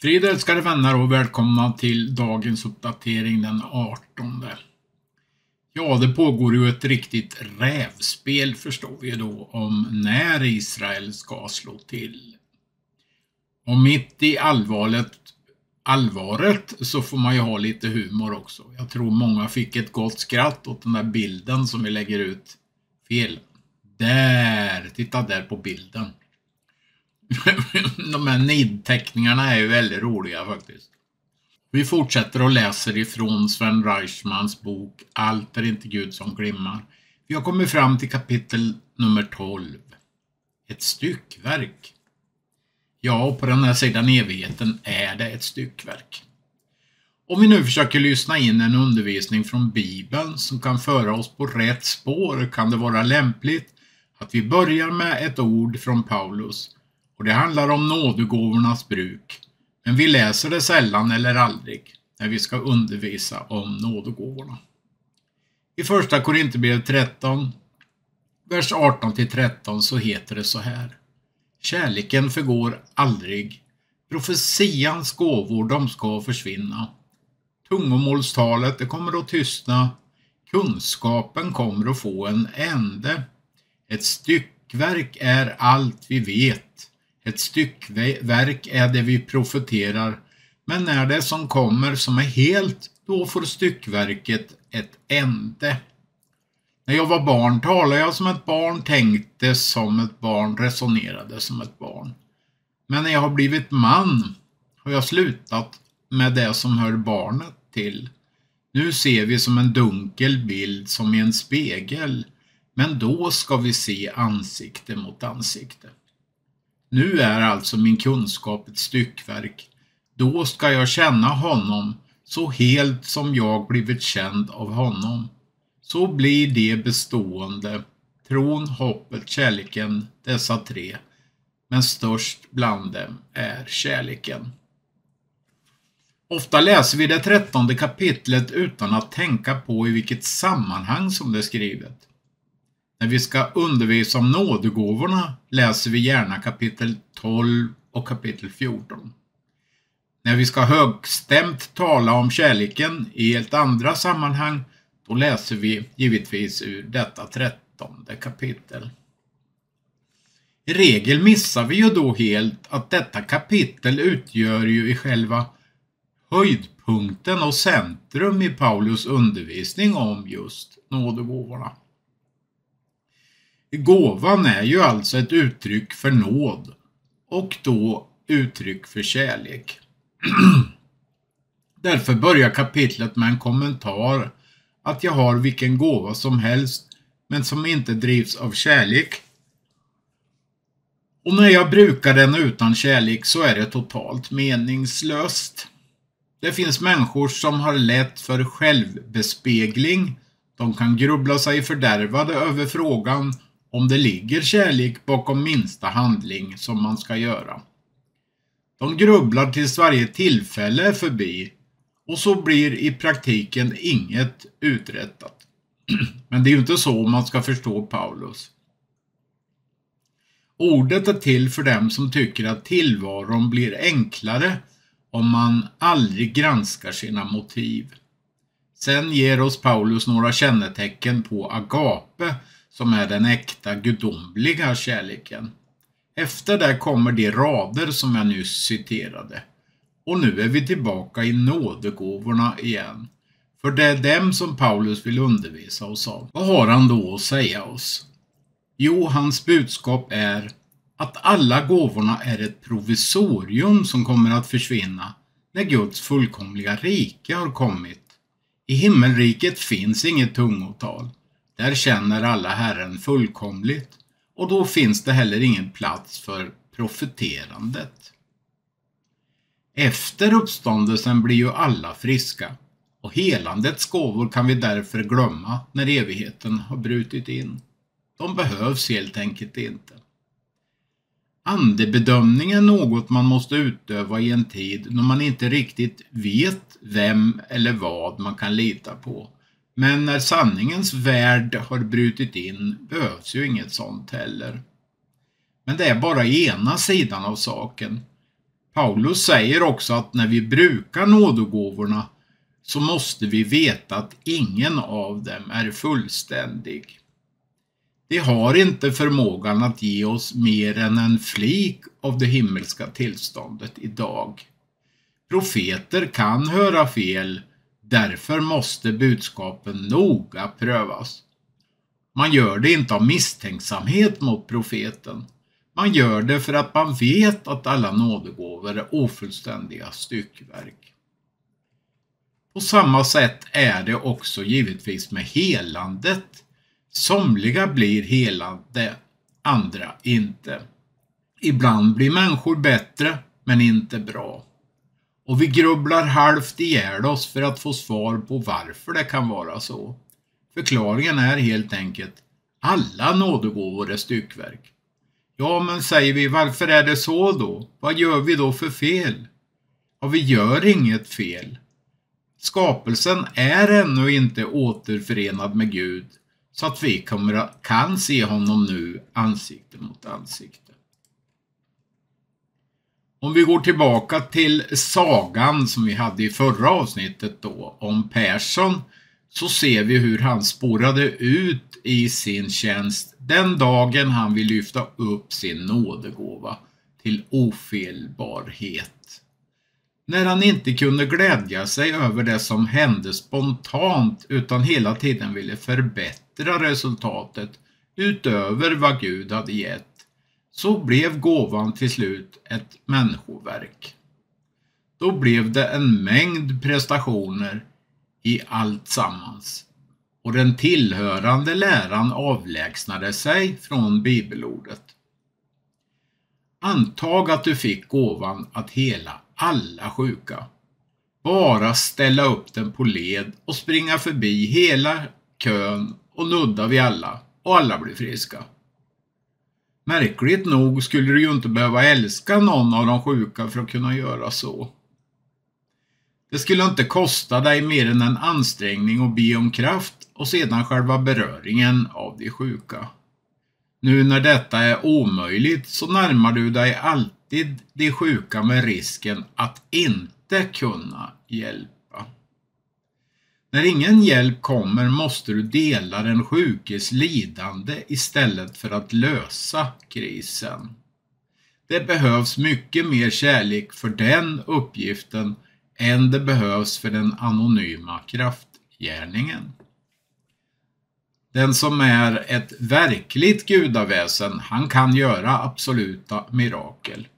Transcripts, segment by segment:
Frid älskade vänner och välkomna till dagens uppdatering den 18. Ja, det pågår ju ett riktigt rävspel förstår vi då om när Israel ska slå till. Och mitt i allvaret så får man ju ha lite humor också. Jag tror många fick ett gott skratt åt den där bilden som vi lägger ut. Fel. Titta där på bilden. De här nidteckningarna är ju väldigt roliga faktiskt. Vi fortsätter och läser ifrån Sven Reichmans bok Allt är inte Gud som glimmar. Vi har kommit fram till kapitel nummer 12. Ett styckverk. Ja, och på den här sidan evigheten är det ett styckverk. Om vi nu försöker lyssna in en undervisning från Bibeln som kan föra oss på rätt spår kan det vara lämpligt att vi börjar med ett ord från Paulus. Och det handlar om nådegåvornas bruk. Men vi läser det sällan eller aldrig när vi ska undervisa om nådegåvorna. I första Korinthierbrevet 13, vers 18-13 så heter det så här. Kärleken förgår aldrig. Profetians gåvor de ska försvinna. Tungomålstalet det kommer att tystna. Kunskapen kommer att få en ände. Ett styckverk är allt vi vet. Ett styckverk är det vi profeterar, men när det som kommer som är helt, då får styckverket ett ände. När jag var barn talade jag som ett barn, tänkte som ett barn, resonerade som ett barn. Men när jag har blivit man har jag slutat med det som hör barnet till. Nu ser vi som en dunkel bild som i en spegel, men då ska vi se ansikte mot ansikte. Nu är alltså min kunskap ett styckverk. Då ska jag känna honom så helt som jag blivit känd av honom. Så blir det bestående, tron, hoppet, kärleken, dessa tre. Men störst bland dem är kärleken. Ofta läser vi det 13:e kapitlet utan att tänka på i vilket sammanhang som det är skrivet. När vi ska undervisa om nådegåvorna läser vi gärna kapitel 12 och kapitel 14. När vi ska högstämt tala om kärleken i helt andra sammanhang, då läser vi givetvis ur detta 13:e kapitel. I regel missar vi ju då helt att detta kapitel utgör ju i själva höjdpunkten och centrum i Paulus undervisning om just nådegåvorna. Gåvan är ju alltså ett uttryck för nåd och då uttryck för kärlek. Därför börjar kapitlet med en kommentar att jag har vilken gåva som helst men som inte drivs av kärlek. Och när jag brukar den utan kärlek så är det totalt meningslöst. Det finns människor som har lätt för självbespegling. De kan grubbla sig fördärvade över frågan om det ligger kärlek bakom minsta handling som man ska göra. De grubblar tills varje tillfälle är förbi och så blir i praktiken inget uträttat. Men det är ju inte så man ska förstå Paulus. Ordet är till för dem som tycker att tillvaron blir enklare om man aldrig granskar sina motiv. Sen ger oss Paulus några kännetecken på agape som är den äkta gudomliga kärleken. Efter det kommer de rader som jag nyss citerade. Och nu är vi tillbaka i nådegåvorna igen. För det är dem som Paulus vill undervisa oss av. Vad har han då att säga oss? Jo, hans budskap är att alla gåvorna är ett provisorium som kommer att försvinna när Guds fullkomliga rike har kommit. I himmelriket finns inget tungotal. Där känner alla Herren fullkomligt och då finns det heller ingen plats för profeterandet. Efter uppståndelsen blir ju alla friska och helandets gåvor kan vi därför glömma när evigheten har brutit in. De behövs helt enkelt inte. Andebedömning är något man måste utöva i en tid när man inte riktigt vet vem eller vad man kan lita på. Men när sanningens värld har brutit in behövs ju inget sånt heller. Men det är bara ena sidan av saken. Paulus säger också att när vi brukar nådegåvorna så måste vi veta att ingen av dem är fullständig. De har inte förmågan att ge oss mer än en flik av det himmelska tillståndet idag. Profeter kan höra fel, därför måste budskapen noga prövas. Man gör det inte av misstänksamhet mot profeten. Man gör det för att man vet att alla nådegåvor är ofullständiga styckverk. På samma sätt är det också givetvis med helandet. Somliga blir helande, andra inte. Ibland blir människor bättre, men inte bra. Och vi grubblar halvt ihjäl oss för att få svar på varför det kan vara så. Förklaringen är helt enkelt: alla nådegåvor är styckverk. Ja, men säger vi, varför är det så då? Vad gör vi då för fel? Ja, vi gör inget fel. Skapelsen är ännu inte återförenad med Gud, så att vi kan se honom nu ansikte mot ansikte. Om vi går tillbaka till sagan som vi hade i förra avsnittet då om Persson, så ser vi hur han spårade ut i sin tjänst den dagen han vill lyfta upp sin nådegåva till ofelbarhet. När han inte kunde glädja sig över det som hände spontant utan hela tiden ville förbättra resultatet utöver vad Gud hade gett, så blev gåvan till slut ett människoverk. Då blev det en mängd prestationer i allt sammans, och den tillhörande läran avlägsnade sig från bibelordet. Antag att du fick gåvan att hela alla sjuka. Bara ställa upp den på led och springa förbi hela kön och nudda vid alla, och alla blir friska. Märkligt nog skulle du ju inte behöva älska någon av de sjuka för att kunna göra så. Det skulle inte kosta dig mer än en ansträngning och be om kraft och sedan själva beröringen av de sjuka. Nu när detta är omöjligt så närmar du dig alltid de sjuka med risken att inte kunna hjälpa. När ingen hjälp kommer måste du dela den sjukes lidande istället för att lösa krisen. Det behövs mycket mer kärlek för den uppgiften än det behövs för den anonyma kraftgärningen. Den som är ett verkligt gudaväsen, han kan göra absoluta mirakel.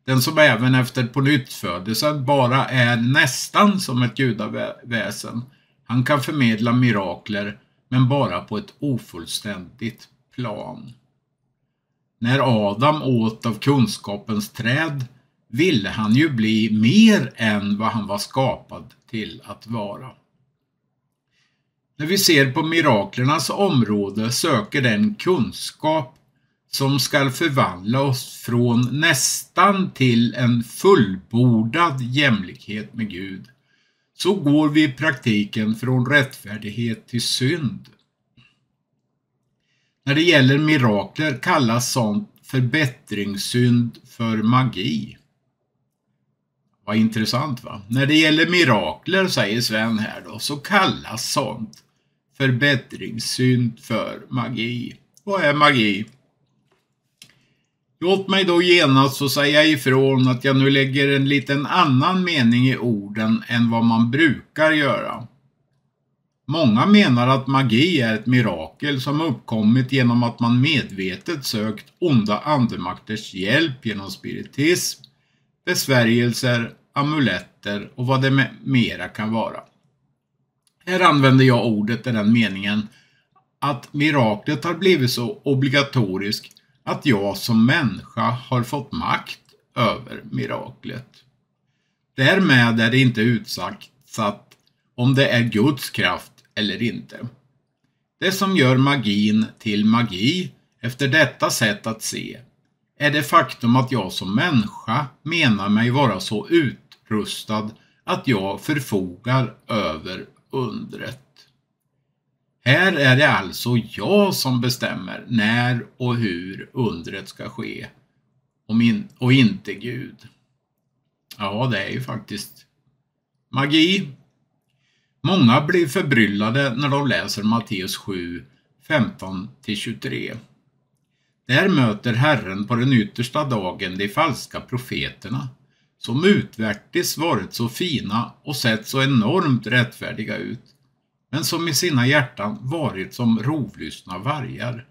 Den som även efter pånyttfödelsen bara är nästan som ett gudaväsen, han kan förmedla mirakler men bara på ett ofullständigt plan. När Adam åt av kunskapens träd ville han ju bli mer än vad han var skapad till att vara. När vi ser på miraklernas område söker den kunskap som ska förvandla oss från nästan till en fullbordad jämlikhet med Gud, så går vi i praktiken från rättfärdighet till synd. När det gäller mirakler kallas sånt förbättringssynd för magi. Vad intressant, va? När det gäller mirakler, säger Sven här då, så kallas sånt förbättringssynd för magi. Vad är magi? Låt mig då genast så säga ifrån att jag nu lägger en liten annan mening i orden än vad man brukar göra. Många menar att magi är ett mirakel som uppkommit genom att man medvetet sökt onda andemakters hjälp genom spiritism, besvärjelser, amuletter och vad det mera kan vara. Här använder jag ordet i den meningen att miraklet har blivit så obligatoriskt att jag som människa har fått makt över miraklet. Därmed är det inte utsagt om det är Guds kraft eller inte. Det som gör magin till magi efter detta sätt att se är det faktum att jag som människa menar mig vara så utrustad att jag förfogar över undret. Här är det alltså jag som bestämmer när och hur undret ska ske och inte Gud. Ja, det är ju faktiskt magi. Många blir förbryllade när de läser Matteus 7, 15-23. Där möter Herren på den yttersta dagen de falska profeterna, som utvärtes varit så fina och sett så enormt rättfärdiga ut, men som i sina hjärtan varit som rovlystna vargar.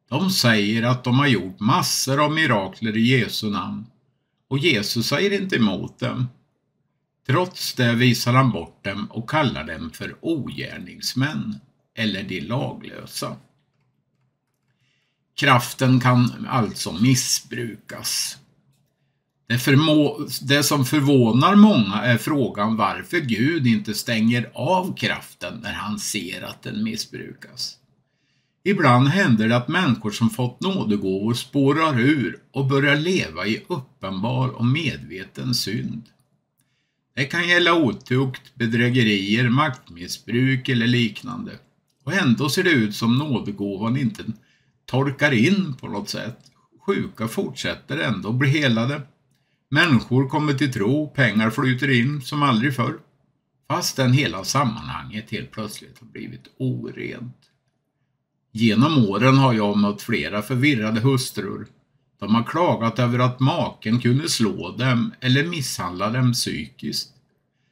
De säger att de har gjort massor av mirakler i Jesu namn, och Jesus säger inte emot dem. Trots det visar han bort dem och kallar dem för ogärningsmän, eller de laglösa. Kraften kan alltså missbrukas. Det som förvånar många är frågan varför Gud inte stänger av kraften när han ser att den missbrukas. Ibland händer det att människor som fått nådegåvor spårar ur och börjar leva i uppenbar och medveten synd. Det kan gälla otukt, bedrägerier, maktmissbruk eller liknande. Och ändå ser det ut som nådegåvan inte torkar in på något sätt. Sjuka fortsätter ändå bli helade. Människor kommer till tro, pengar flyter in som aldrig förr. Fastän hela sammanhanget helt plötsligt har blivit orent. Genom åren har jag mött flera förvirrade hustrur. De har klagat över att maken kunde slå dem eller misshandla dem psykiskt.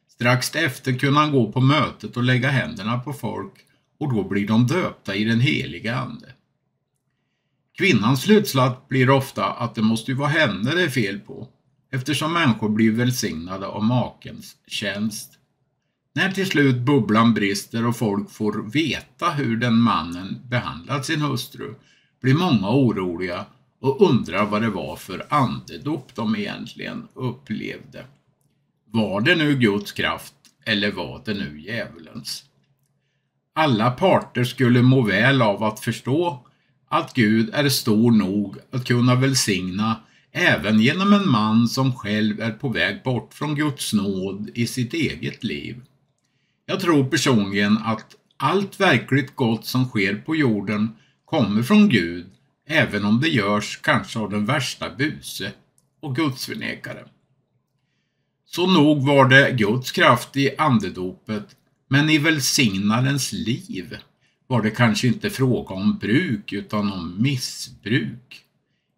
Strax efter kunde han gå på mötet och lägga händerna på folk, och då blir de döpta i den heliga ande. Kvinnans slutsats blir ofta att det måste ju vara henne det är fel på, eftersom människor blir välsignade av makens tjänst. När till slut bubblan brister och folk får veta hur den mannen behandlat sin hustru, blir många oroliga och undrar vad det var för andedop de egentligen upplevde. Var det nu Guds kraft eller var det nu djävulens? Alla parter skulle må väl av att förstå att Gud är stor nog att kunna välsigna även genom en man som själv är på väg bort från Guds nåd i sitt eget liv. Jag tror personligen att allt verkligt gott som sker på jorden kommer från Gud, även om det görs kanske av den värsta buse och gudsförnekare. Så nog var det Guds kraft i andedopet, men i välsignarens liv var det kanske inte fråga om bruk utan om missbruk.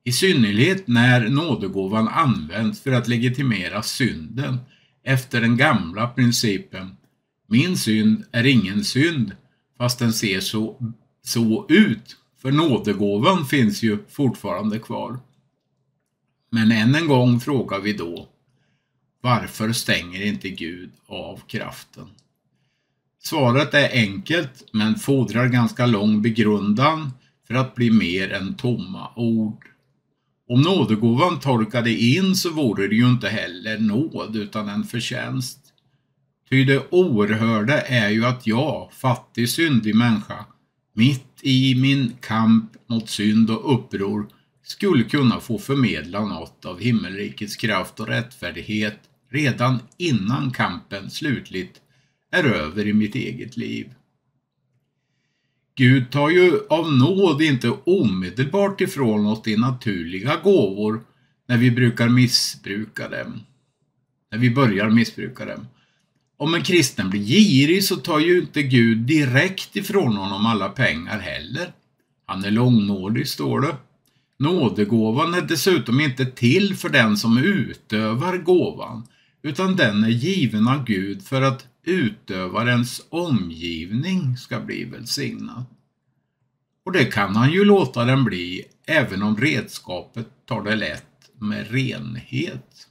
I synnerhet när nådegåvan används för att legitimera synden efter den gamla principen: min synd är ingen synd, fast den ser så ut, för nådegåvan finns ju fortfarande kvar. Men än en gång frågar vi då: varför stänger inte Gud av kraften? Svaret är enkelt, men fordrar ganska lång begrundan för att bli mer än tomma ord. Om nådegåvan torkade in så vore det ju inte heller nåd utan en förtjänst. Ty det oerhörda är ju att jag, fattig syndig människa, mitt i min kamp mot synd och uppror, skulle kunna få förmedla något av himmelrikets kraft och rättfärdighet redan innan kampen slutligt är över i mitt eget liv. Gud tar ju av nåd inte omedelbart ifrån oss de naturliga gåvor när vi börjar missbruka dem. Om en kristen blir girig så tar ju inte Gud direkt ifrån honom alla pengar heller. Han är långmålig, står det. Nådegåvan är dessutom inte till för den som utövar gåvan, utan den är given av Gud för att utövarens omgivning ska bli välsignad. Och det kan han ju låta den bli, även om redskapet tar det lätt med renhet.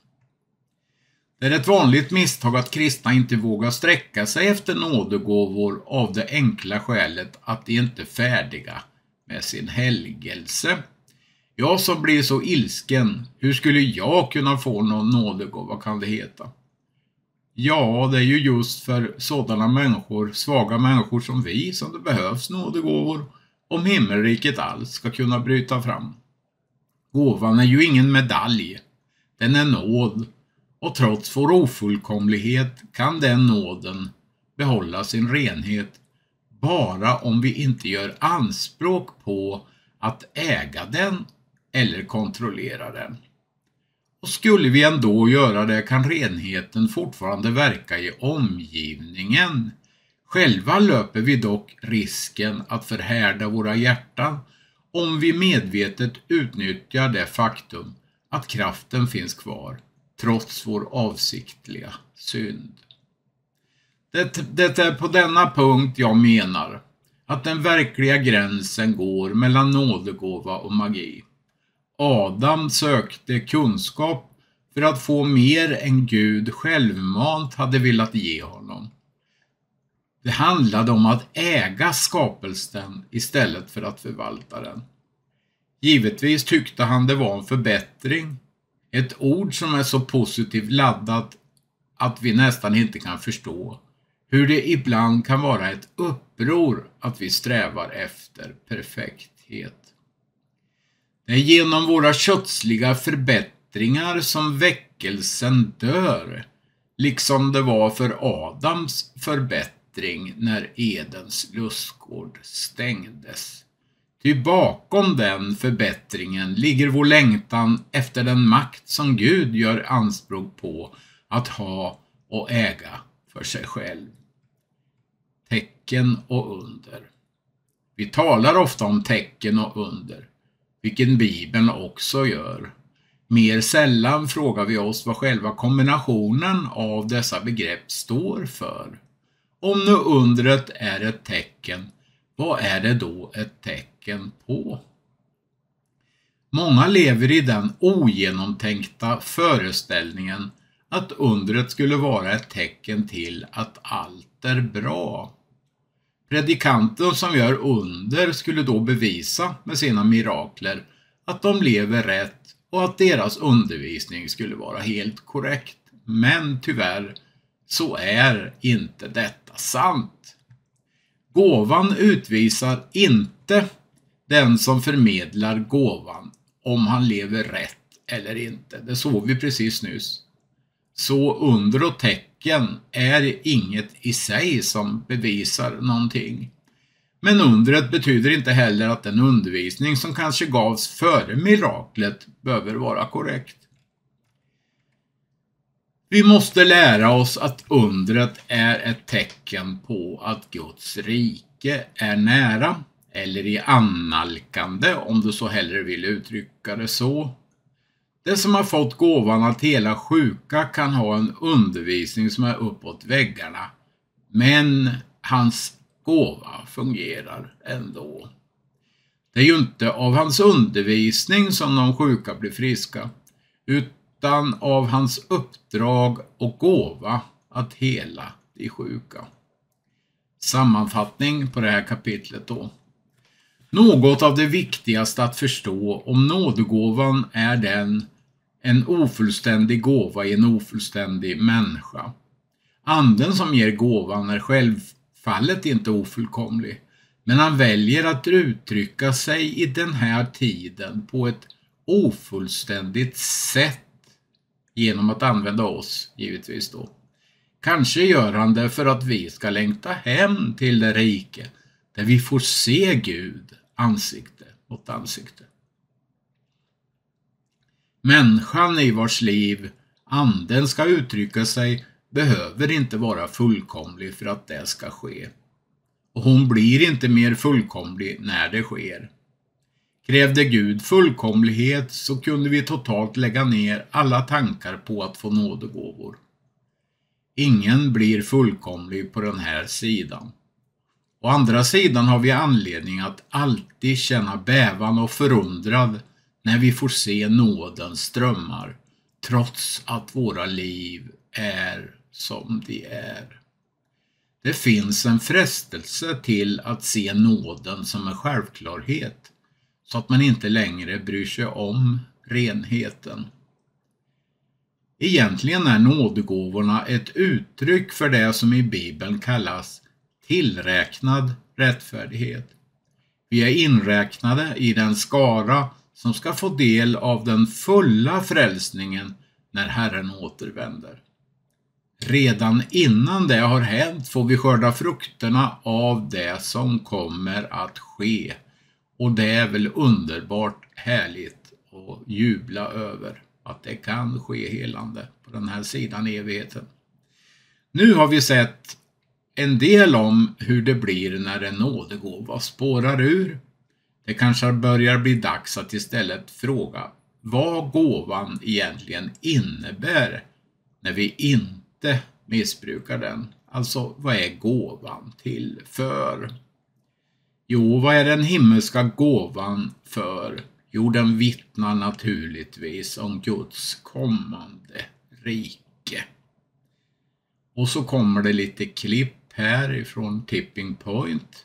Det är ett vanligt misstag att kristna inte vågar sträcka sig efter nådegåvor av det enkla skälet att de inte är färdiga med sin helgelse. Jag som blir så ilsken, hur skulle jag kunna få någon nådegåva, kan det heta? Ja, det är ju just för sådana människor, svaga människor som vi, som det behövs nådegåvor om himmelriket alls ska kunna bryta fram. Gåvan är ju ingen medalj, den är nåd, och trots vår ofullkomlighet kan den nåden behålla sin renhet bara om vi inte gör anspråk på att äga den eller kontrollera den. Och skulle vi ändå göra det kan renheten fortfarande verka i omgivningen. Själva löper vi dock risken att förhärda våra hjärtan om vi medvetet utnyttjar det faktum att kraften finns kvar trots vår avsiktliga synd. Det är på denna punkt jag menar att den verkliga gränsen går mellan nådegåva och magi. Adam sökte kunskap för att få mer än Gud självmant hade velat ge honom. Det handlade om att äga skapelsen istället för att förvalta den. Givetvis tyckte han det var en förbättring. Ett ord som är så positivt laddat att vi nästan inte kan förstå hur det ibland kan vara ett uppror att vi strävar efter perfekthet. Det är genom våra kötsliga förbättringar som väckelsen dör, liksom det var för Adams förbättring när Edens lustgård stängdes. Ty bakom den förbättringen ligger vår längtan efter den makt som Gud gör anspråk på att ha och äga för sig själv. Tecken och under. Vi talar ofta om tecken och under, vilken Bibeln också gör. Mer sällan frågar vi oss vad själva kombinationen av dessa begrepp står för. Om nu undret är ett tecken, vad är det då ett tecken på? Många lever i den ogenomtänkta föreställningen att undret skulle vara ett tecken till att allt är bra. Predikanten som gör under skulle då bevisa med sina mirakler att de lever rätt och att deras undervisning skulle vara helt korrekt. Men tyvärr så är inte detta sant. Gåvan utvisar inte den som förmedlar gåvan om han lever rätt eller inte. Det såg vi precis nyss. Så under och tecken är inget i sig som bevisar någonting. Men undret betyder inte heller att den undervisning som kanske gavs före miraklet behöver vara korrekt. Vi måste lära oss att undret är ett tecken på att Guds rike är nära, eller i annalkande om du så hellre vill uttrycka det så. Det som har fått gåvan att hela sjuka kan ha en undervisning som är uppåt väggarna, men hans gåva fungerar ändå. Det är ju inte av hans undervisning som de sjuka blir friska, utan av hans uppdrag och gåva att hela de sjuka. Sammanfattning på det här kapitlet då. Något av det viktigaste att förstå om nådegåvan är en ofullständig gåva i en ofullständig människa. Anden som ger gåvan är självfallet inte ofullkomlig, men han väljer att uttrycka sig i den här tiden på ett ofullständigt sätt genom att använda oss, givetvis då. Kanske gör han det för att vi ska längta hem till det rike där vi får se Gud ansikte mot ansikte. Människan i vars liv anden ska uttrycka sig behöver inte vara fullkomlig för att det ska ske. Och hon blir inte mer fullkomlig när det sker. Krävde Gud fullkomlighet så kunde vi totalt lägga ner alla tankar på att få nådegåvor. Ingen blir fullkomlig på den här sidan. Å andra sidan har vi anledning att alltid känna bävan och förundrad när vi får se nådens strömmar, trots att våra liv är som de är. Det finns en frestelse till att se nåden som en självklarhet, så att man inte längre bryr sig om renheten. Egentligen är nådegåvorna ett uttryck för det som i Bibeln kallas tillräknad rättfärdighet. Vi är inräknade i den skara som ska få del av den fulla frälsningen när Herren återvänder. Redan innan det har hänt får vi skörda frukterna av det som kommer att ske. Och det är väl underbart härligt att jubla över. att det kan ske helande på den här sidan evigheten. Nu har vi sett en del om hur det blir när en nådegåva spårar ur. Det kanske börjar bli dags att istället fråga vad gåvan egentligen innebär när vi inte missbrukar den. Alltså, vad är gåvan till för? Jo, vad är den himmelska gåvan för? Jo, den vittnar naturligtvis om Guds kommande rike. Och så kommer det lite klipp här ifrån Tipping Point.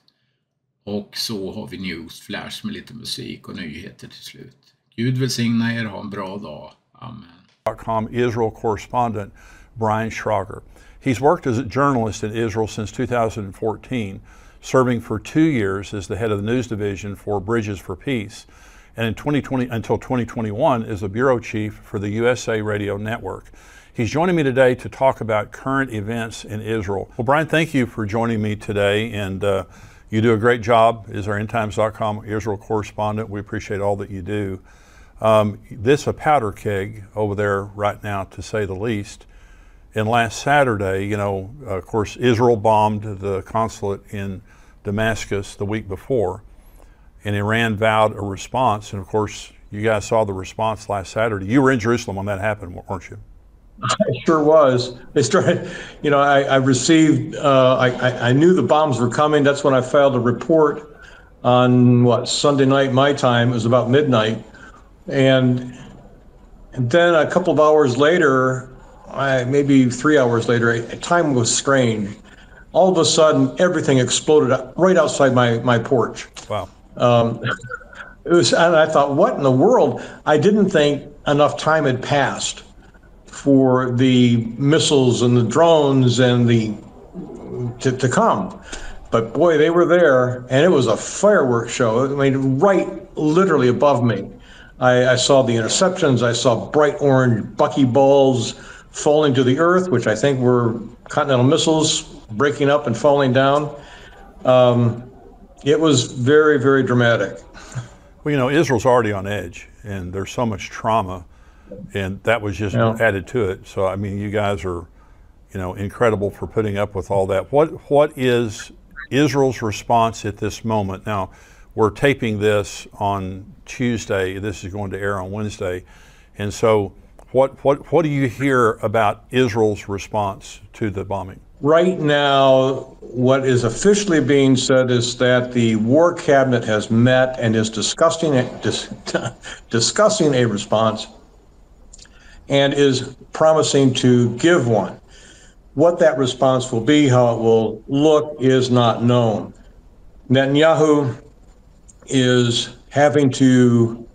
Och så har vi Newsflash med lite musik och nyheter till slut. Gud välsigna er, ha en bra dag. Amen. Israel correspondent Brian Schrager. He's worked as a journalist in Israel since 2014, serving for 2 years as the head of the news division for Bridges for Peace, and in 2020 until 2021 as the bureau chief for the USA Radio Network. He's joining me today to talk about current events in Israel. Well, Brian, thank you for joining me today, and you do a great job as our endtimes.com Israel correspondent. We appreciate all that you do. This a powder keg over there right now, to say the least. And last Saturday, you know, of course, Israel bombed the consulate in Damascus the week before, and Iran vowed a response. And of course, you guys saw the response last Saturday. You were in Jerusalem when that happened, weren't you? I sure was. They started, you know, I received, I knew the bombs were coming. That's when I filed a report on Sunday night, my time. It was about midnight. And then a couple of hours later, maybe 3 hours later, time was strange. All of a sudden, everything exploded right outside my porch. Wow. It was, and I thought, what in the world? I didn't think enough time had passed for the missiles and the drones and to come. But boy, they were there, and it was a fireworks show. I mean, right literally above me. I saw the interceptions. I saw bright orange buckyballs falling to the earth, which I think were Continental missiles breaking up and falling down. It was very, very dramatic. Well, you know, Israel's already on edge, and there's so much trauma, and that was just added to it. So, I mean, you guys are, you know, incredible for putting up with all that. What is Israel's response at this moment? Now, we're taping this on Tuesday. This is going to air on Wednesday. And so what do you hear about Israel's response to the bombing? Right now, what is officially being said is that the War Cabinet has met and is discussing a response and is promising to give one. What that response will be, how it will look, is not known. Netanyahu is having to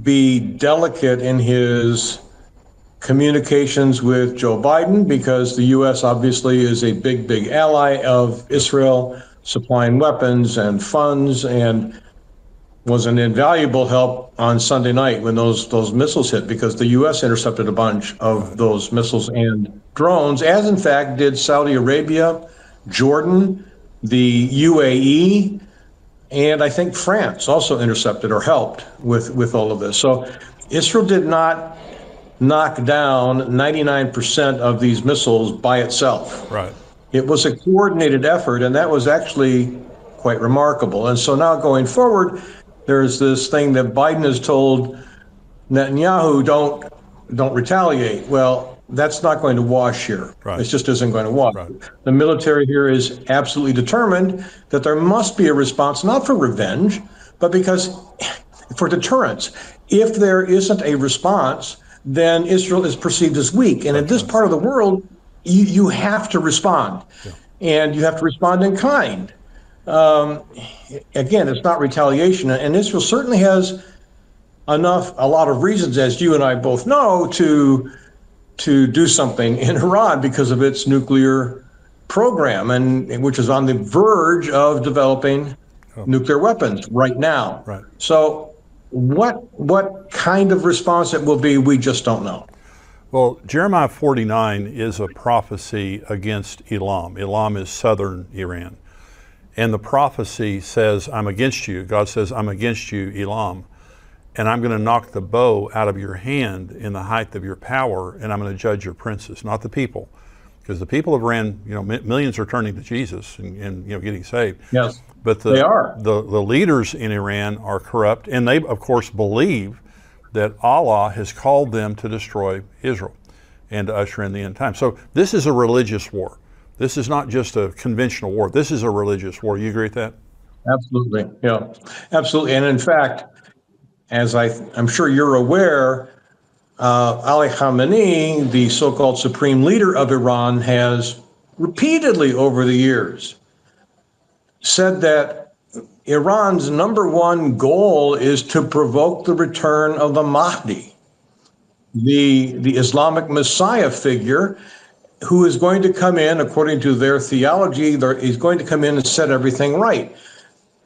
be delicate in his communications with Joe Biden, because the U.S. obviously is a big, big ally of Israel, supplying weapons and funds, and was an invaluable help on Sunday night when those missiles hit, because the U.S. intercepted a bunch of those missiles and drones, as in fact did Saudi Arabia, Jordan, the UAE, and I think France also intercepted or helped with all of this. So Israel did not knock down 99% of these missiles by itself. Right. It was a coordinated effort, and that was actually quite remarkable. And so now going forward, there's this thing that Biden has told Netanyahu, don't retaliate. Well, that's not going to wash here. Right. It just isn't going to wash. Right. The military here is absolutely determined that there must be a response, not for revenge, but because for deterrence. If there isn't a response, then Israel is perceived as weak. And in this part of the world, you have to respond. Yeah. And you have to respond in kind. Again, it's not retaliation. And Israel certainly has a lot of reasons, as you and I both know, to do something in Iran because of its nuclear program, and which is on the verge of developing nuclear weapons right now. Right. So what kind of response it will be, we just don't know. Well, Jeremiah 49 is a prophecy against Elam. Elam is southern Iran. And the prophecy says, I'm against you. God says, I'm against you, Elam. and I'm going to knock the bow out of your hand in the height of your power, and I'm going to judge your princes, not the people. Because the people of Iran, millions are turning to Jesus and getting saved. Yes, but they are. The leaders in Iran are corrupt, and they, of course, believe that Allah has called them to destroy Israel and to usher in the end time. So this is a religious war. This is not just a conventional war. This is a religious war. You agree with that? Absolutely, yeah, absolutely. And in fact, as I'm sure you're aware, Ali Khamenei, the so-called supreme leader of Iran, has repeatedly over the years said that Iran's number one goal is to provoke the return of the Mahdi, the Islamic Messiah figure, who is going to come in, according to their theology, he's going to come in and set everything right.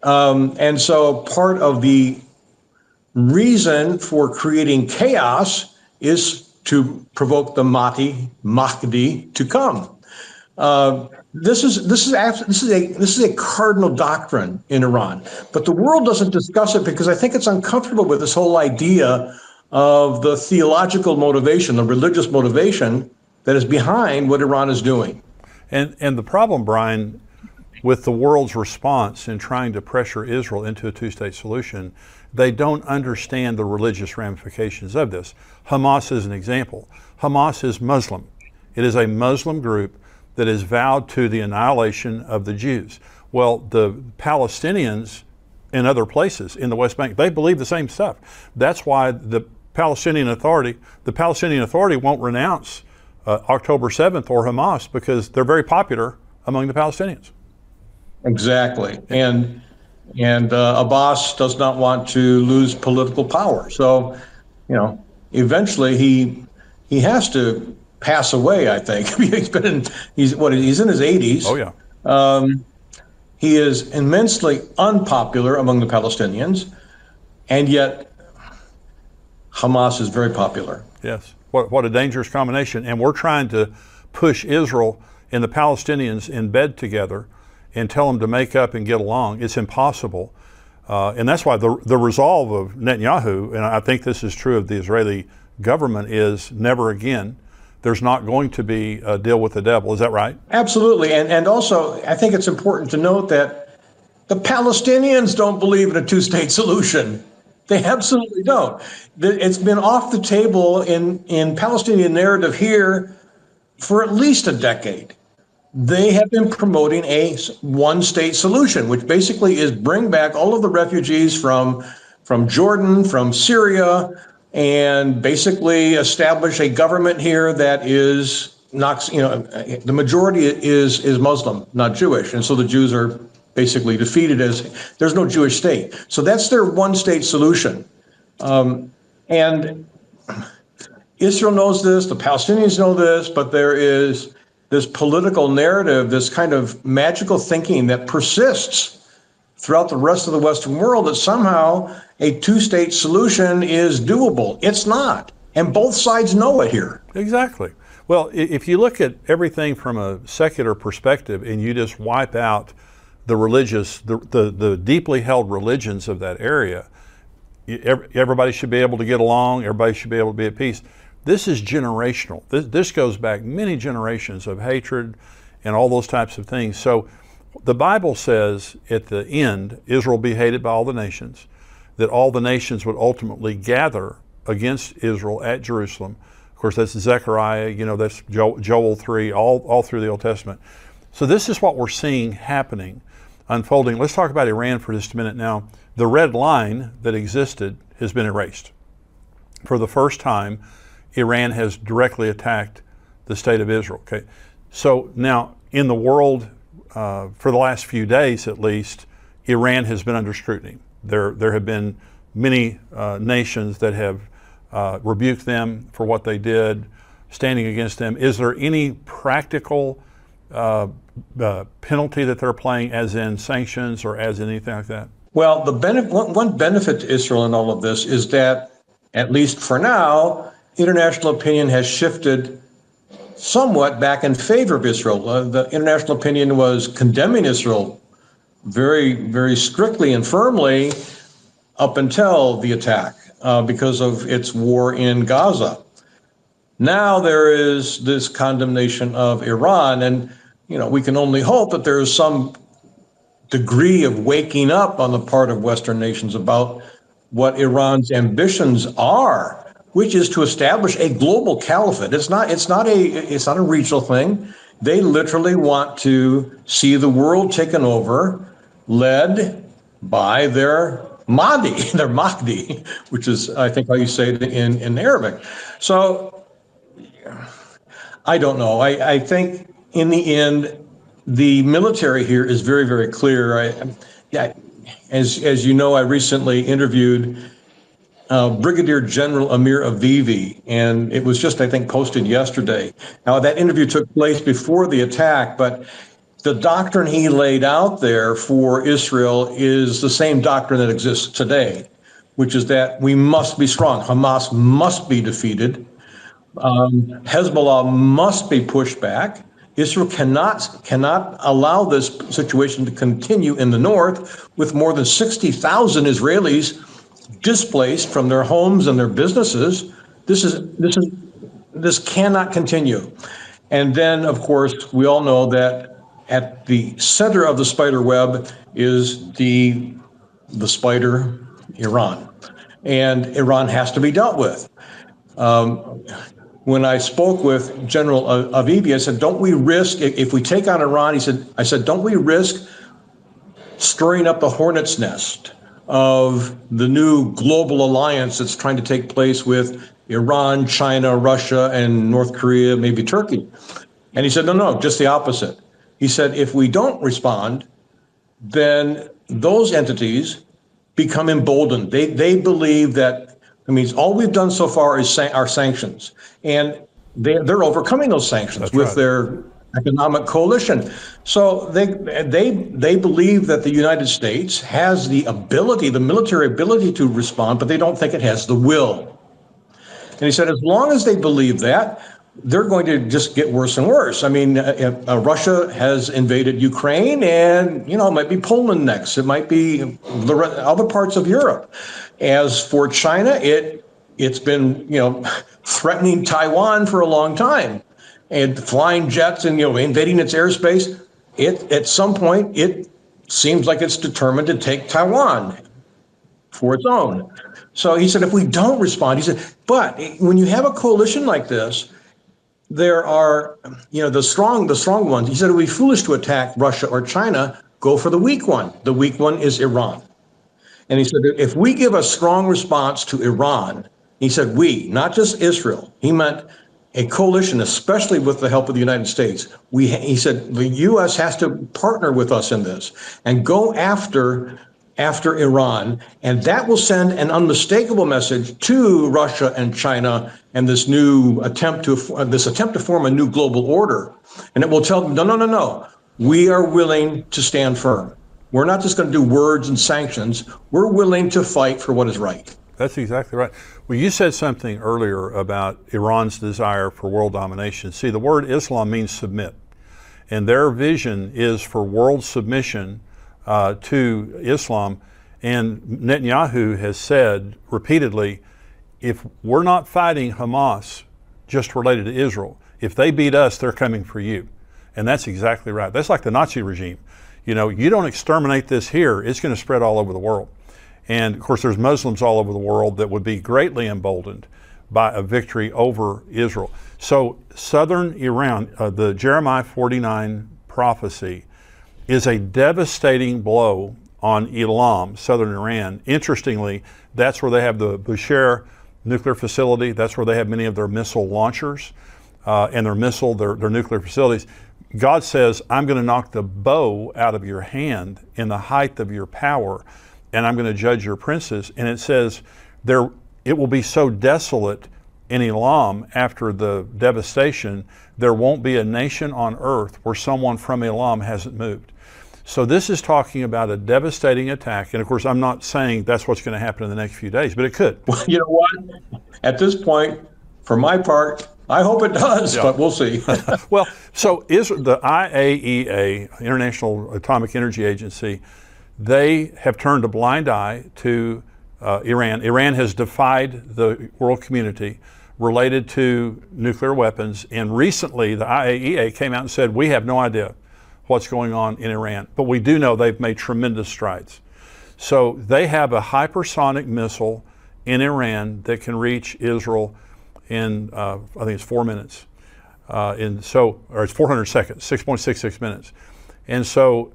And so part of the reason for creating chaos is to provoke the Mahdi to come. This is a cardinal doctrine in Iran, but the world doesn't discuss it because I think it's uncomfortable with this whole idea of the theological motivation, the religious motivation that is behind what Iran is doing. And the problem, Brian, with the world's response in trying to pressure Israel into a two-state solution, they don't understand the religious ramifications of this. Hamas is an example. Hamas is Muslim. It is a Muslim group that is vowed to the annihilation of the Jews. Well, the Palestinians in other places in the West Bank, they believe the same stuff. That's why the Palestinian Authority won't renounce October 7th or Hamas, because they're very popular among the Palestinians. Exactly. And Abbas does not want to lose political power. So, eventually he has to pass away, I think. He's in his 80s. Oh, yeah. He is immensely unpopular among the Palestinians, and yet Hamas is very popular. Yes. What a dangerous combination. And we're trying to push Israel and the Palestinians in bed together and tell them to make up and get along. It's impossible. And that's why the resolve of Netanyahu, and I think this is true of the Israeli government, is never again. There's not going to be a deal with the devil. Is that right? Absolutely. And also, I think it's important to note that the Palestinians don't believe in a two-state solution. They absolutely don't. It's been off the table in Palestinian narrative here for at least a decade. They have been promoting a one-state solution, which basically is bring back all of the refugees from Jordan, from Syria, and basically establish a government here that is not, the majority is Muslim, not Jewish. And so the Jews are basically defeated as there's no Jewish state. So that's their one-state solution. And Israel knows this, the Palestinians know this, but there is this political narrative, this kind of magical thinking that persists throughout the rest of the Western world that somehow a two-state solution is doable. It's not. And both sides know it here. Exactly. Well, if you look at everything from a secular perspective and you just wipe out the religious, the deeply held religions of that area, everybody should be able to get along, everybody should be able to be at peace. This is generational. This goes back many generations of hatred and all those types of things. So the Bible says at the end, Israel will be hated by all the nations, that all the nations would ultimately gather against Israel at Jerusalem. Of course, that's Zechariah, that's Joel 3, all through the Old Testament. So this is what we're seeing happening, unfolding. Let's talk about Iran for just a minute now. The red line that existed has been erased. For the first time, Iran has directly attacked the state of Israel. Okay, so now in the world, for the last few days at least, Iran has been under scrutiny. There have been many nations that have rebuked them for what they did, standing against them. Is there any practical penalty that they're playing, as in sanctions or as in anything like that? Well, one benefit to Israel in all of this is that, at least for now, international opinion has shifted somewhat back in favor of Israel. The international opinion was condemning Israel very, very strictly and firmly up until the attack. because of its war in Gaza. Now there is this condemnation of Iran, and we can only hope that there is some degree of waking up on the part of Western nations about what Iran's ambitions are, which is to establish a global caliphate. It's not a regional thing. They literally want to see the world taken over, led by their Mahdi, which is, I think, how you say it in Arabic. So I don't know. I think in the end, the military here is very, very clear. As you know, I recently interviewed Brigadier General Amir Avivi, and it was just, I think, posted yesterday. Now, that interview took place before the attack, but the doctrine he laid out there for Israel is the same doctrine that exists today, which is that we must be strong. Hamas must be defeated. Hezbollah must be pushed back. Israel cannot allow this situation to continue in the north with more than 60,000 Israelis displaced from their homes and their businesses. This cannot continue. And then, of course, we all know that at the center of the spider web is the spider, Iran, and Iran has to be dealt with. When I spoke with General Avivi, I said, don't we risk, if we take on Iran, I said, don't we risk stirring up the hornet's nest of the new global alliance that's trying to take place with Iran, China, Russia, and North Korea, maybe Turkey? And he said, no, just the opposite. He said, if we don't respond, then those entities become emboldened. They believe that, all we've done so far is our sanctions, and they're overcoming those sanctions with their economic coalition. So they believe that the United States has the ability, the military ability to respond, but they don't think it has the will. And he said, as long as they believe that, they're going to just get worse and worse. Russia has invaded Ukraine, and it might be Poland next. It might be the other parts of Europe. As for China, it's been threatening Taiwan for a long time, and flying jets and invading its airspace. At some point, it seems like it's determined to take Taiwan for its own. So he said, if we don't respond, he said, but when you have a coalition like this, there are, the strong ones. He said, it would be foolish to attack Russia or China. Go for the weak one. The weak one is Iran. And he said, if we give a strong response to Iran, he said, we, not just Israel, he meant a coalition, especially with the help of the United States. He said, the U.S. has to partner with us in this and go after Iran, and that will send an unmistakable message to Russia and China and this attempt to form a new global order. And it will tell them, no, we are willing to stand firm. We're not just going to do words and sanctions. We're willing to fight for what is right. That's exactly right. Well, you said something earlier about Iran's desire for world domination. See, the word Islam means submit, and their vision is for world submission to Islam. And Netanyahu has said repeatedly, if we're not fighting Hamas just related to Israel, if they beat us, they're coming for you. And that's exactly right. That's like the Nazi regime. You don't exterminate this here, it's going to spread all over the world. And of course, there's Muslims all over the world that would be greatly emboldened by a victory over Israel. So southern Iran, the Jeremiah 49 prophecy, is a devastating blow on Elam, southern Iran. Interestingly, that's where they have the Bushehr nuclear facility. That's where they have many of their missile launchers and their nuclear facilities. God says, I'm going to knock the bow out of your hand in the height of your power, and I'm going to judge your princes. And it says, it will be so desolate in Elam after the devastation, there won't be a nation on earth where someone from Elam hasn't moved. So this is talking about a devastating attack. And of course, I'm not saying that's what's going to happen in the next few days, but it could. Well, you know what? At this point, for my part, I hope it does, but we'll see. Well, so the IAEA, International Atomic Energy Agency, they have turned a blind eye to Iran has defied the world community related to nuclear weapons, and recently the IAEA came out and said, we have no idea what's going on in Iran, but we do know they've made tremendous strides. So they have a hypersonic missile in Iran that can reach Israel in, I think it's 4 minutes. Or it's 400 seconds, 6.66 minutes. And so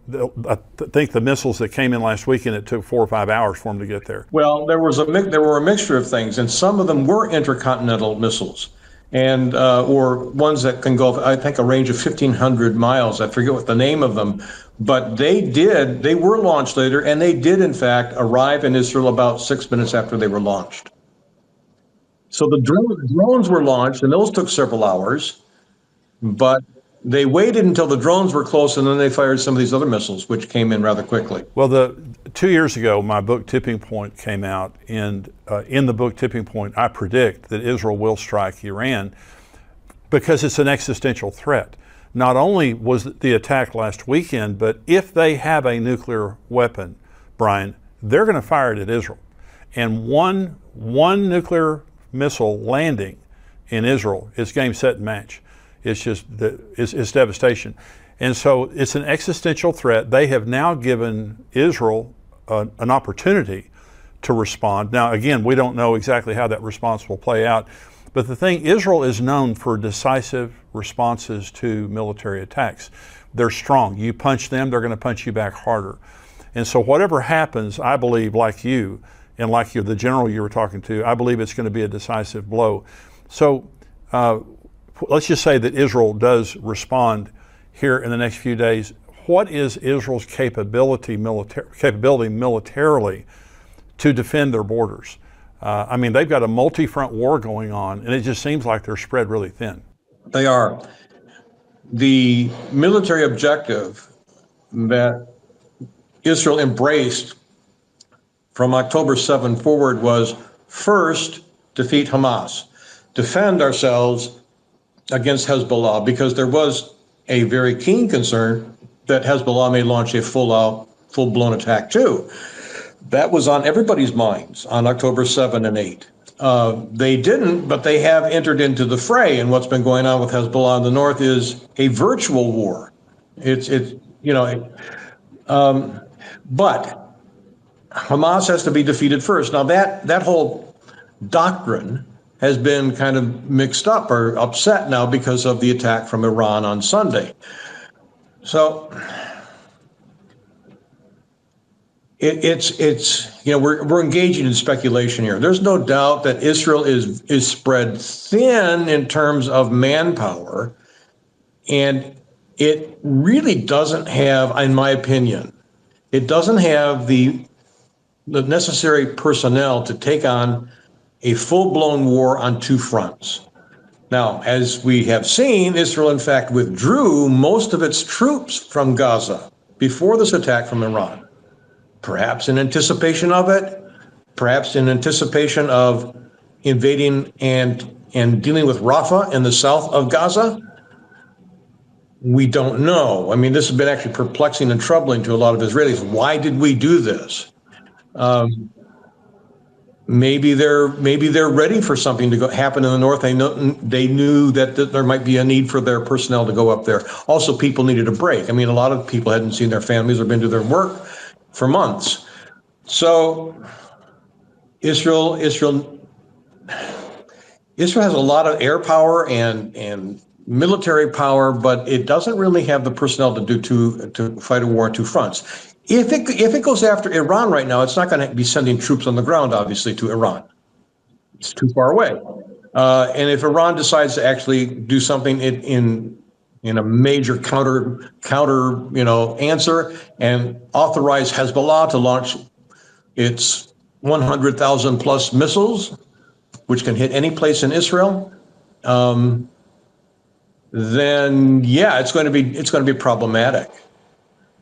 I think the missiles that came in last weekend, it took 4 or 5 hours for them to get there. Well, there were a mixture of things, and some of them were intercontinental missiles, and or ones that can go, I think, a range of 1,500 miles. I forget what the name of them, but they were launched later, and they did, in fact, arrive in Israel about 6 minutes after they were launched. So the drones were launched, and those took several hours, but they waited until the drones were close, and then they fired some of these other missiles, which came in rather quickly. Well, 2 years ago, my book Tipping Point came out, and in the book Tipping Point, I predict that Israel will strike Iran because it's an existential threat. Not only was the attack last weekend, but if they have a nuclear weapon, Brian, they're going to fire it at Israel. And one nuclear missile landing in Israel is game, set, and match. It's just, it's devastation. And so it's an existential threat. They have now given Israel an opportunity to respond. Now, again, we don't know exactly how that response will play out. But the thing, Israel is known for decisive responses to military attacks. They're strong. You punch them, they're going to punch you back harder. And so whatever happens, I believe, like you, and like the general you were talking to, I believe it's going to be a decisive blow. So, let's just say that Israel does respond here in the next few days. What is Israel's capability militarily to defend their borders? I mean, they've got a multi-front war going on, and it just seems like they're spread really thin. They are. The military objective that Israel embraced from October 7 forward was first, defeat Hamas, defend ourselves against Hezbollah, because there was a very keen concern that Hezbollah may launch a full-blown attack too. That was on everybody's minds on October 7 and 8. They didn't, but they have entered into the fray, and what's been going on with Hezbollah in the north is a virtual war. But Hamas has to be defeated first. Now that whole doctrine has been kind of mixed up or upset now because of the attack from Iran on Sunday. So we're engaging in speculation here. There's no doubt that Israel is spread thin in terms of manpower, and it really doesn't have, in my opinion, it doesn't have the necessary personnel to take on a full-blown war on two fronts. Now, as we have seen, Israel, in fact, withdrew most of its troops from Gaza before this attack from Iran, perhaps in anticipation of it, perhaps in anticipation of invading and dealing with Rafah in the south of Gaza. We don't know. I mean, this has been actually perplexing and troubling to a lot of Israelis. Why did we do this? Maybe they're ready for something to happen in the north. They knew that there might be a need for their personnel to go up there. Also, people needed a break. I mean, a lot of people hadn't seen their families or been to their work for months. So Israel has a lot of air power and military power, but it doesn't really have the personnel to fight a war on two fronts. If it goes after Iran right now, it's not going to be sending troops on the ground, obviously, to Iran. It's too far away. And if Iran decides to actually do something in a major counter answer and authorize Hezbollah to launch its 100,000 plus missiles, which can hit any place in Israel, then yeah, it's going to be problematic.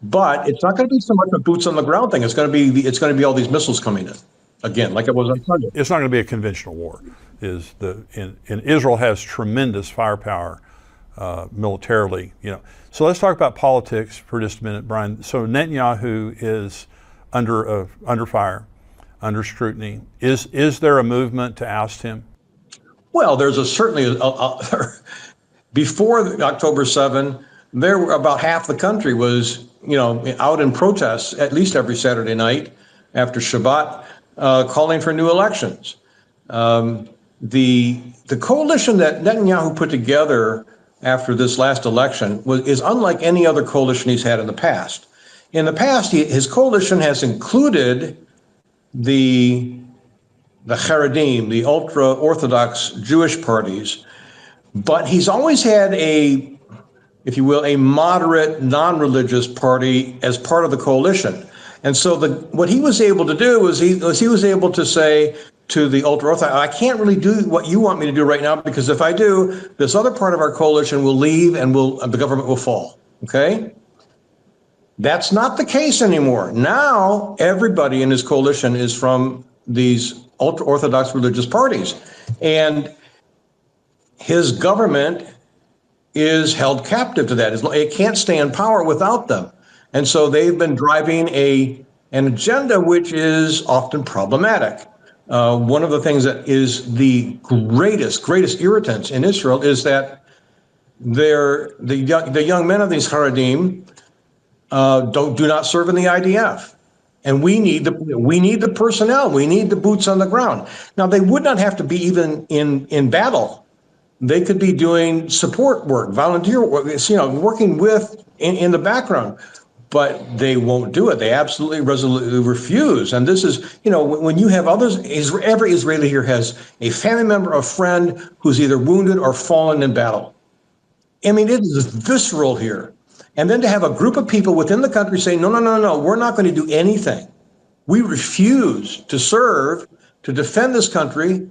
But it's not going to be so much a boots on the ground thing. It's going to be all these missiles coming in again, like it was on Sunday. It's not going to be a conventional war. And Israel has tremendous firepower militarily. So let's talk about politics for just a minute, Brian. So Netanyahu is under fire. under scrutiny. Is there a movement to oust him? Well, there's certainly before October 7, there were about half the country was, out in protests at least every Saturday night after Shabbat, calling for new elections. The coalition that Netanyahu put together after this last election is unlike any other coalition he's had in the past. In the past, his coalition has included the Haredim, the ultra-Orthodox Jewish parties, but he's always had a, if you will, a moderate, non-religious party as part of the coalition. And so what he was able to do was he was able to say to the ultra-Orthodox, I can't really do what you want me to do right now, because if I do, this other part of our coalition will leave and the government will fall, okay? That's not the case anymore. Now, everybody in his coalition is from these ultra-Orthodox religious parties. And his government is held captive to that. It can't stay in power without them. And so they've been driving an agenda which is often problematic. One of the things that is the greatest irritants in Israel is that the young men of these Haredim do not serve in the IDF. And we need the personnel. We need the boots on the ground. Now, they would not have to be even in battle. They could be doing support work, volunteer work, working in the background. But they won't do it. They absolutely, resolutely refuse. And this is, when you have others, every Israeli here has a family member, a friend who's either wounded or fallen in battle. I mean, it is visceral here. And then to have a group of people within the country say, no, we're not going to do anything. We refuse to serve, to defend this country.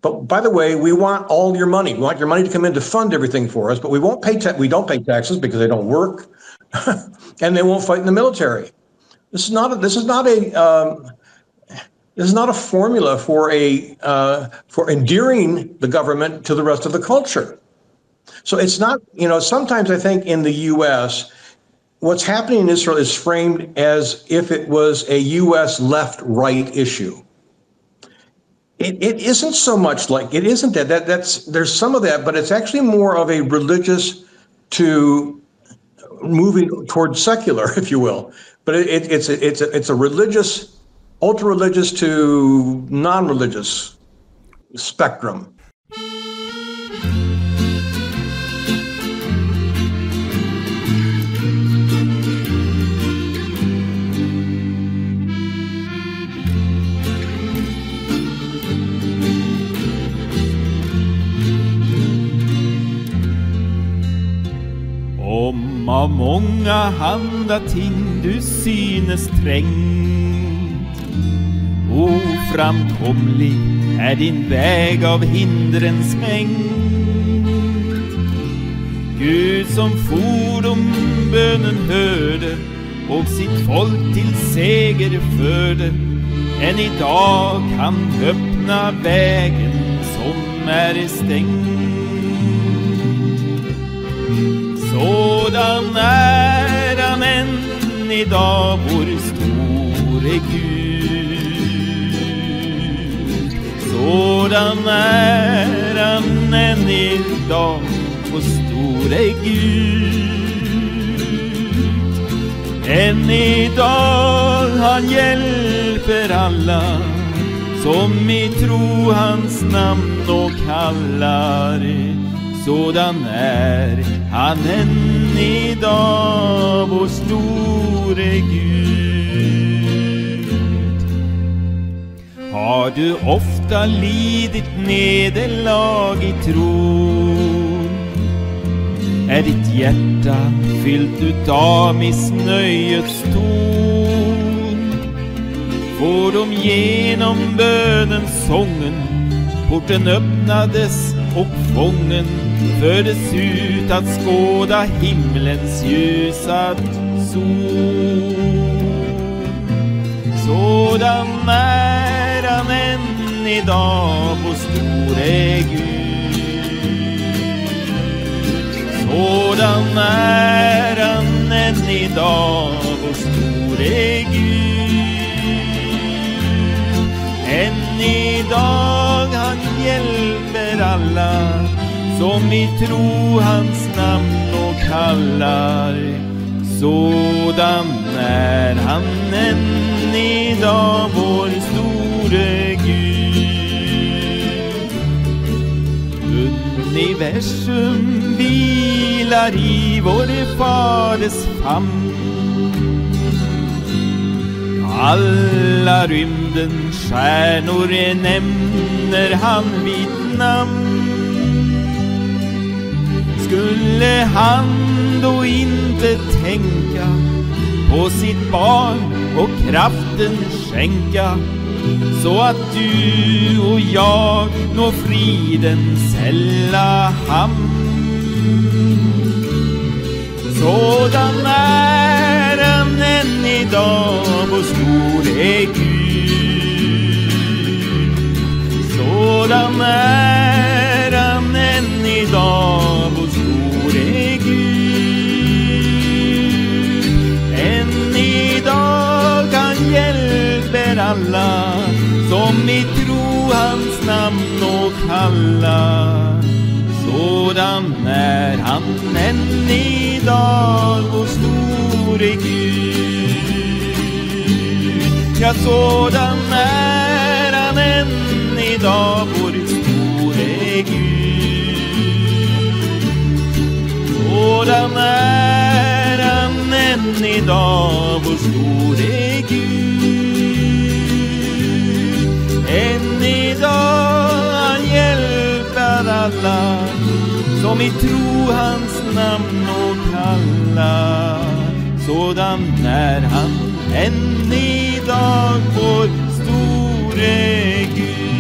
But by the way, we want all your money. We want your money to come in to fund everything for us, but we won't pay we don't pay taxes because they don't work. And they won't fight in the military. This is not a formula for endearing the government to the rest of the culture. So it's not, sometimes I think in the U.S., what's happening in Israel is framed as if it was a U.S. left-right issue. It isn't so much like, it isn't there's some of that, but it's actually more of a religious to moving towards secular, if you will. But it's a religious, ultra-religious to non-religious spectrum. Av många handa ting du synes trängt, oframkomlig är din väg av hindrens mängd. Gud som for om bönen hörde och sitt folk till seger förde, än idag kan öppna vägen som är stängd. Sådan är han än idag, vår store Gud. Sådan är han än idag, vår store Gud. Än idag han hjälper alla som i tro hans namn och kallar. Sådan är han än idag, vår store Gud. Har du ofta lidit nederlag i tron? Är ditt hjärta fyllt utav missnöjets ton? Får de genom bönens sången, porten öppnades och fången fördes ut att skåda himlens ljusat sol. Sådan är han än idag, vår store Gud. Sådan är han än idag, vår store Gud. alla som i tro hans namn och kallar. Sådan är han än idag, vår store Gud. Universum vilar i vår faders famn. Alla rymdens stjärnor nämner han vid namn. Skulle han då inte tänka på sitt barn och kraften skänka, så att du och jag når fridens hella hamn? Sådan är han än idag, vår store Gud. Sådan är han än idag, vår store Gud. Än idag han hjälper alla som i tro hans namn och kalla. Sådan är han än idag, vår store Gud. Ja, sådan är han än idag, vår store Gud. Sådan är han än idag, vår store Gud. Än idag han hjälper alla som i tro hans namn och kalla. Sådan är han än idag, vår store Gud.